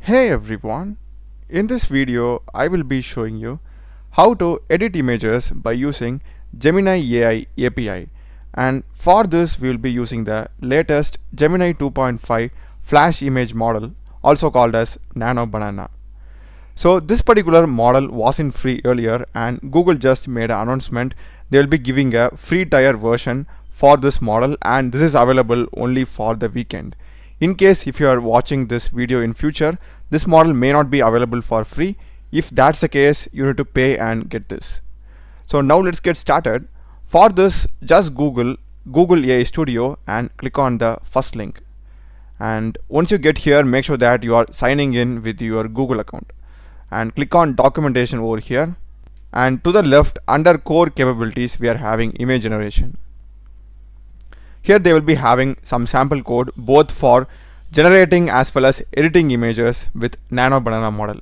Hey everyone, in this video I will be showing you how to edit images by using Gemini AI API, and for this we will be using the latest Gemini 2.5 flash image model, also called as Nano Banana. So this particular model wasn't free earlier, and Google just made an announcement they will be giving a free tier version for this model, and this is available only for the weekend. In case if you are watching this video in future, this model may not be available for free. If that's the case, you need to pay and get this. So now let's get started. For this, just Google AI Studio and click on the first link. And once you get here, make sure that you are signing in with your Google account. And click on documentation over here. And to the left, under core capabilities, we are having image generation. Here they will be having some sample code both for generating as well as editing images with Nano Banana model.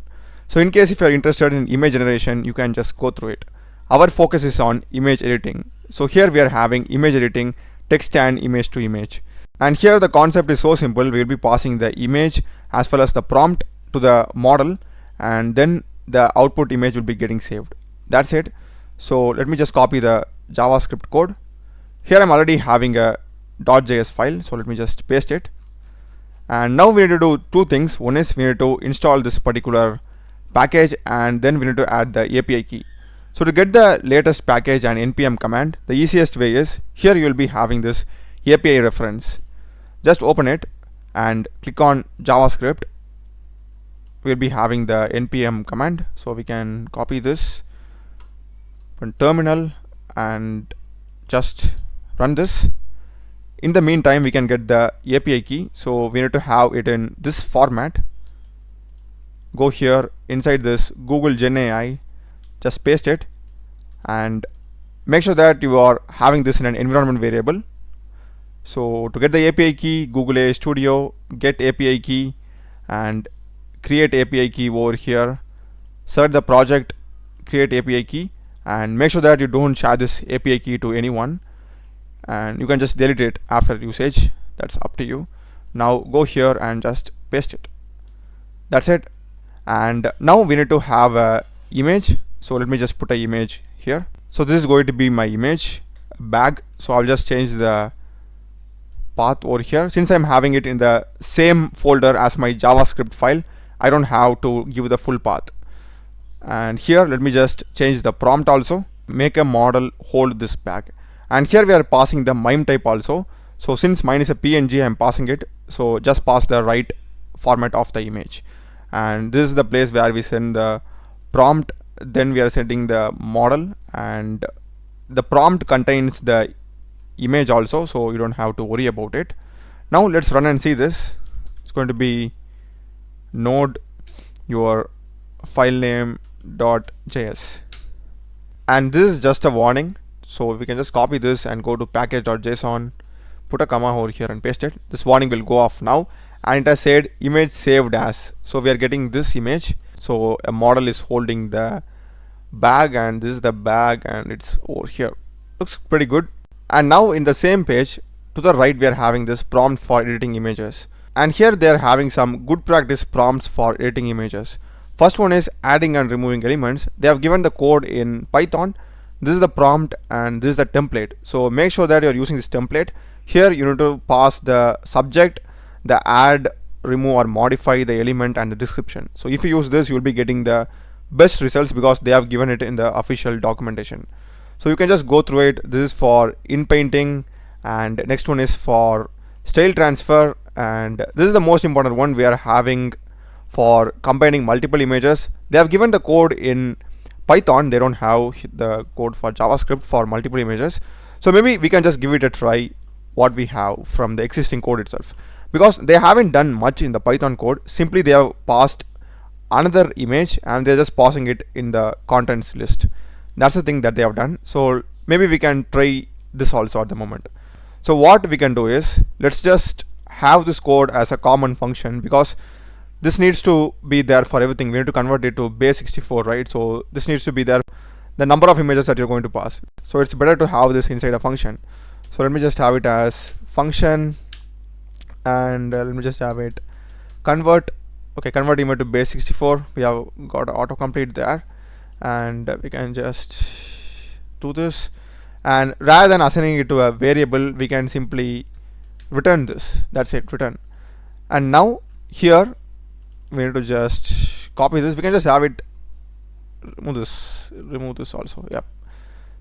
So in case if you are interested in image generation, you can just go through it. Our focus is on image editing. So here we are having image editing, text and image to image. And here the concept is so simple. We will be passing the image as well as the prompt to the model, and then the output image will be getting saved. That's it. So let me just copy the JavaScript code. Here I'm already having a .js file, so let me just paste it. And now we need to do two things. One is we need to install this particular package, and then we need to add the API key. So to get the latest package and npm command, the easiest way is here you will be having this API reference. Just open it and click on JavaScript. We'll be having the npm command, so we can copy this from terminal and just run this. In the meantime, we can get the API key, so we need to have it in this format. Go here inside this Google Gen AI, just paste it, and make sure that you are having this in an environment variable. So to get the API key, Google AI Studio, get API key, and create API key over here. Select the project, create API key, and make sure that you don't share this API key to anyone. And you can just delete it after usage. That's up to you. Now go here and just paste it. That's it. And now we need to have a image. So let me just put an image here. So this is going to be my image bag. So I'll just change the path over here. Since I'm having it in the same folder as my JavaScript file, I don't have to give the full path. And here let me just change the prompt also. Make a model hold this bag. And here we are passing the MIME type also. So since mine is a PNG, I'm passing it. So just pass the right format of the image. And this is the place where we send the prompt. Then we are sending the model, and the prompt contains the image also, so you don't have to worry about it. Now let's run and see this. It's going to be node your file name .js. And this is just a warning. So we can just copy this and go to package.json, put a comma over here and paste it. This warning will go off now, and it has said image saved as. So we are getting this image. So a model is holding the bag, and this is the bag, and it's over here. Looks pretty good. And now in the same page to the right, we are having this prompt for editing images. And here they are having some good practice prompts for editing images. First one is adding and removing elements. They have given the code in Python. This is the prompt and this is the template. So make sure that you're using this template. Here you need to pass the subject, the add, remove or modify the element, and the description. So if you use this, you'll be getting the best results because they have given it in the official documentation. So you can just go through it. This is for in painting, and next one is for style transfer, and this is the most important one we are having for combining multiple images. They have given the code in Python. They don't have the code for JavaScript for multiple images. So maybe we can just give it a try what we have from the existing code itself, because they haven't done much in the Python code. Simply they have passed another image and they're just passing it in the contents list. That's the thing that they have done. So maybe we can try this also at the moment. So what we can do is, let's just have this code as a common function, because this needs to be there for everything. We need to convert it to base 64, right? So this needs to be there, the number of images that you're going to pass. So it's better to have this inside a function. So let me just have it as function, and let me just have it convert Okay, convert image to base 64. We have got autocomplete there, and we can just do this. And rather than assigning it to a variable, we can simply return this. That's it, return. And now here we need to just copy this. We can just have it, remove this also. Yep,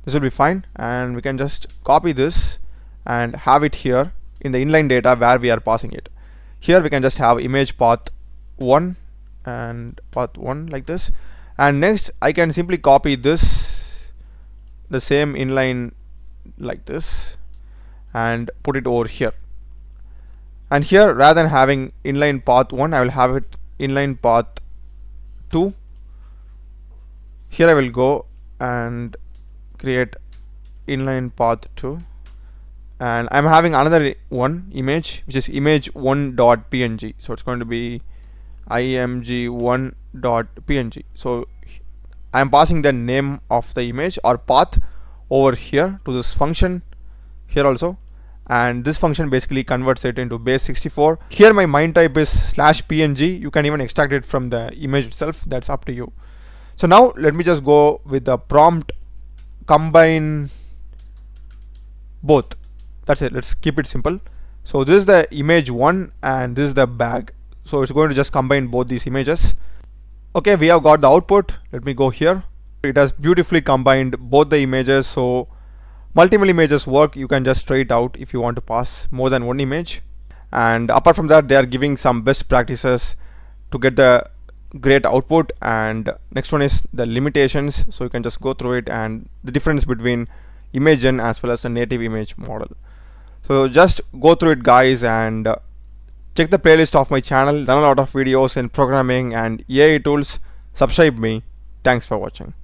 this will be fine. And we can just copy this and have it here in the inline data where we are passing it. Here we can just have image path 1 and path 1 like this. And next I can simply copy this, the same inline like this, and put it over here. And here, rather than having inline path 1, I will have it inline path 2. Here I will go and create inline path 2, and I'm having another one image which is image1.png. so it's going to be img1.png. so I'm passing the name of the image or path over here to this function here also, and this function basically converts it into base 64. Here my MIME type is /png. You can even extract it from the image itself, that's up to you. So now let me just go with the prompt combine both. That's it, let's keep it simple. So this is the image 1 and this is the bag, so it's going to just combine both these images. Okay, we have got the output. Let me go here. It has beautifully combined both the images, so multiple images work. You can just try it out if you want to pass more than one image. And apart from that, they are giving some best practices to get the great output. And next one is the limitations, so you can just go through it and the difference between image gen as well as the native image model. So just go through it, guys, and check the playlist of my channel. Done a lot of videos in programming and AI tools. Subscribe me. Thanks for watching.